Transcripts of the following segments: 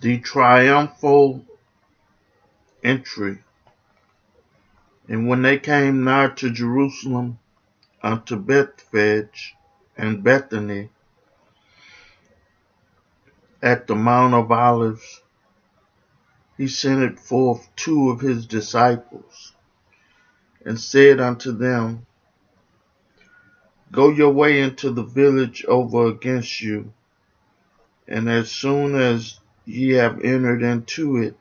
The triumphal entry. And when they came nigh to Jerusalem, unto Bethphage and Bethany, at the Mount of Olives, he sent forth two of his disciples, and said unto them, Go your way into the village over against you, and as soon as ye have entered into it,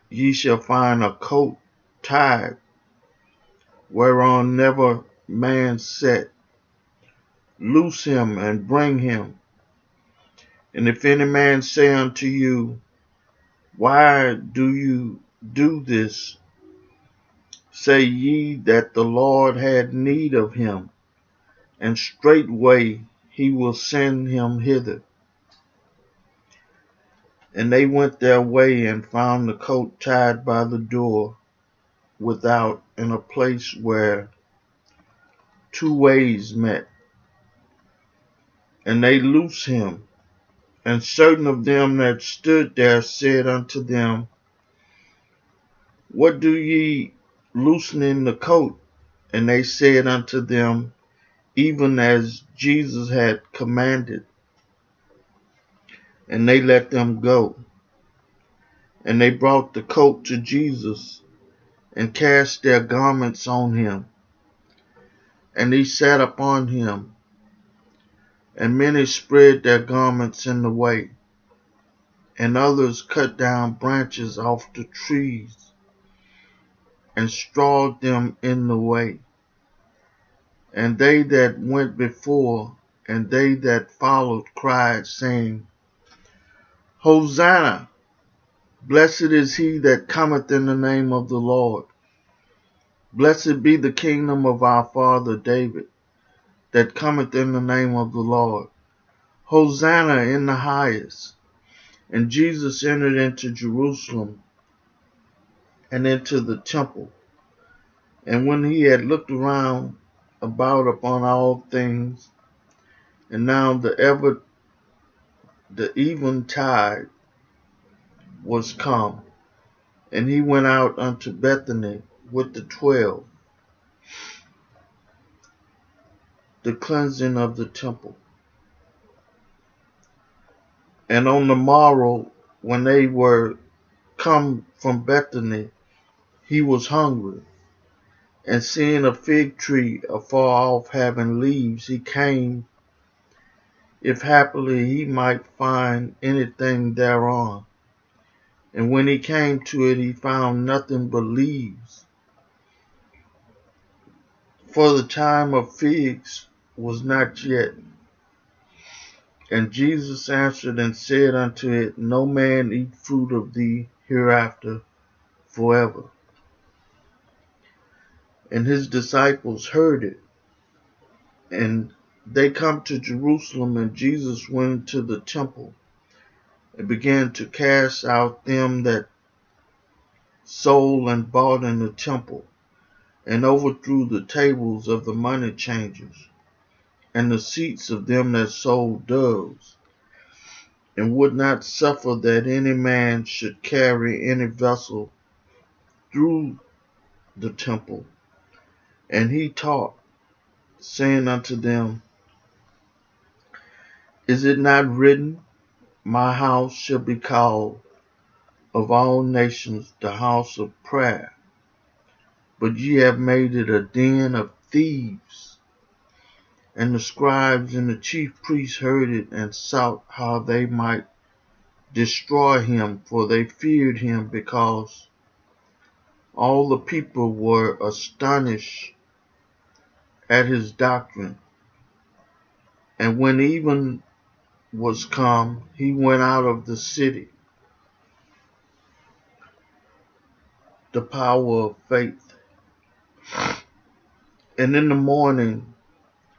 ye shall find a colt tied, whereon never man sat. Loose him and bring him. And if any man say unto you, Why do you do this? Say ye that the Lord had need of him, and straightway he will send him hither. And they went their way and found the colt tied by the door without, in a place where two ways met. And they loosed him. And certain of them that stood there said unto them, What do ye loosening the coat? And they said unto them, Even as Jesus had commanded. And they let them go. And they brought the coat to Jesus, and cast their garments on him. And he sat upon him. And many spread their garments in the way, and others cut down branches off the trees, and strawed them in the way. And they that went before, and they that followed, cried, saying, Hosanna! Blessed is he that cometh in the name of the Lord. Blessed be the kingdom of our father David, that cometh in the name of the Lord. Hosanna in the highest. And Jesus entered into Jerusalem, and into the temple. And when he had looked around about upon all things, and now the eventide was come, and he went out unto Bethany with the 12, the cleansing of the temple. And on the morrow, when they were come from Bethany, he was hungry. And seeing a fig tree afar off having leaves, he came, if happily he might find anything thereon. And when he came to it, he found nothing but leaves, for the time of figs was not yet. And Jesus answered and said unto it, No man eat fruit of thee hereafter forever. And his disciples heard it. And they come to Jerusalem, and Jesus went into the temple, and began to cast out them that sold and bought in the temple, and overthrew the tables of the money changers, and the seats of them that sold doves, and would not suffer that any man should carry any vessel through the temple. And he taught, saying unto them, Is it not written, My house shall be called of all nations the house of prayer? But ye have made it a den of thieves. And the scribes and the chief priests heard it, and sought how they might destroy him, for they feared him, because all the people were astonished at his doctrine. And when even was come, he went out of the city. The power of faith. And in the morning,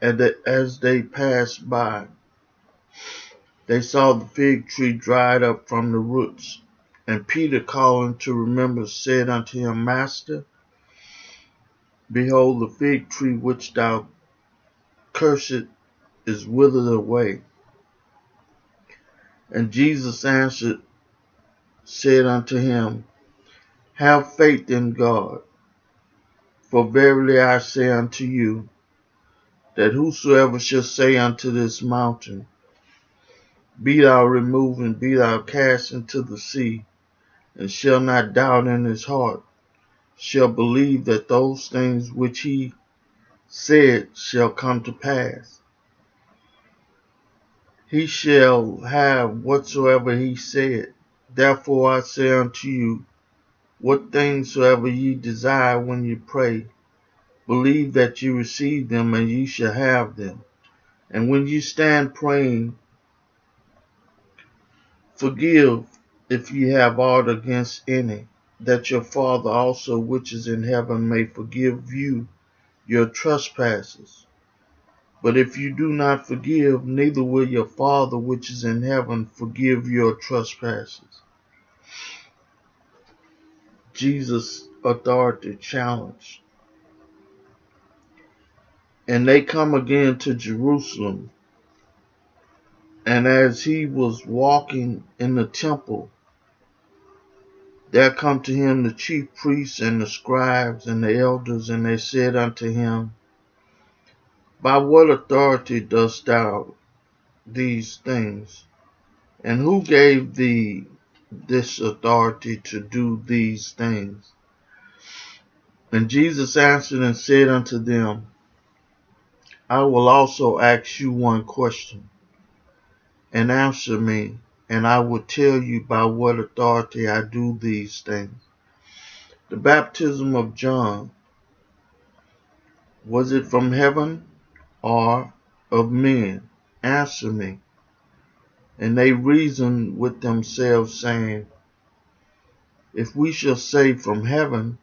as they passed by, they saw the fig tree dried up from the roots. And Peter, calling to remember, said unto him, Master, behold, the fig tree which thou cursed is withered away. And Jesus answered said unto him, Have faith in God. For verily I say unto you, that whosoever shall say unto this mountain, Be thou removed and be thou cast into the sea, and shall not doubt in his heart, shall believe that those things which he said shall come to pass, he shall have whatsoever he said. Therefore I say unto you, what things soever ye desire when ye pray, believe that ye receive them, and ye shall have them. And when ye stand praying, forgive if ye have aught against any, that your Father also which is in heaven may forgive you your trespasses. But if you do not forgive, neither will your Father which is in heaven forgive your trespasses. Jesus' authority challenged. And they come again to Jerusalem. And as he was walking in the temple, there come to him the chief priests and the scribes and the elders, and they said unto him, By what authority dost thou these things? And who gave thee this authority to do these things? And Jesus answered and said unto them, I will also ask you one question, and answer me, and I will tell you by what authority I do these things. The baptism of John, was it from heaven or of men? Answer me. And they reasoned with themselves, saying, If we shall say from heaven,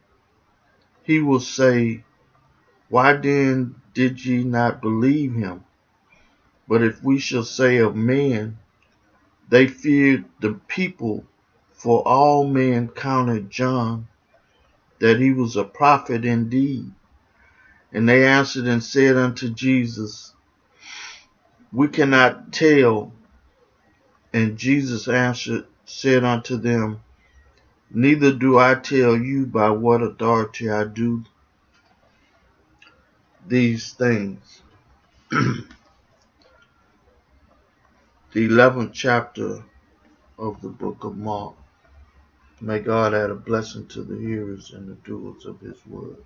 he will say, Why then did ye not believe him? But if we shall say of men, they feared the people, for all men counted John, that he was a prophet indeed. And they answered and said unto Jesus, We cannot tell. And Jesus answered, said unto them, Neither do I tell you by what authority I do these things. The 11th chapter of the book of Mark. May God add a blessing to the hearers and the doers of his word.